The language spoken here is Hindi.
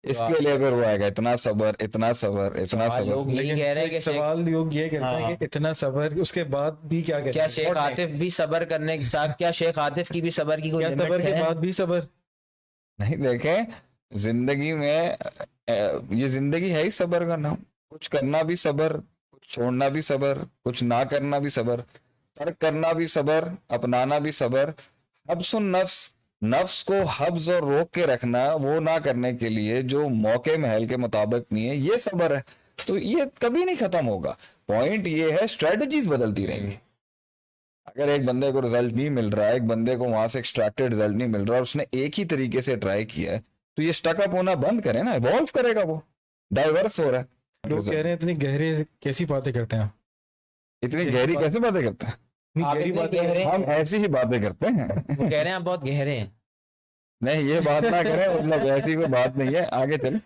इसके लिए फिर वो आएगा इतना सबर, इतना सबर, इतना सवाल सबर। लोग यही लेकिन कह रहे हैं कि सवाल लोग ये कहते हैं हाँ। कि इतना सबर, उसके बाद भी क्या कहते क्या हैं? Sheikh What Atif next? भी सबर करने के साथ, क्या शेख आतिफ की भी सबर की कोई क्या सबर लिमिट के है? बाद भी सबर? नहीं देखें, जिंदगी में ये जिंदगी है ही सबर का नाम। कुछ करना भी सबर, कुछ छोड़ना भी सबर, कुछ ना करना भी सबर, तर्क करना भी सबर, अपनाना भी सबर। हब्सुन नफ्स, नफ्स को हब्स और रोक के रखना, वो ना करने के लिए जो मौके महल के मुताबिक नहीं है, ये सबर है। तो ये कभी नहीं खत्म होगा। पॉइंट ये है, स्ट्रेटजीज बदलती रहेंगी। अगर एक बंदे को रिजल्ट नहीं मिल रहा है, एक बंदे को वहां से एक्सट्रैक्टेड रिजल्ट नहीं मिल रहा और उसने एक ही तरीके से ट्राई किया है, तो ये स्टकअप होना बंद करे ना, इवॉल्व करेगा, वो डाइवर्स हो रहा है। लोग कह रहे हैं इतनी गहरे कैसी बातें करते हैं आप? इतनी गहरी कैसे बातें करते हैं? इतनी आप गहरी इतने बातें गहरे हम हैं। ऐसी ही बातें करते हैं। वो कह रहे हैं आप बहुत गहरे हैं। नहीं, ये बात ना करें, मतलब ऐसी कोई बात नहीं है, आगे चले।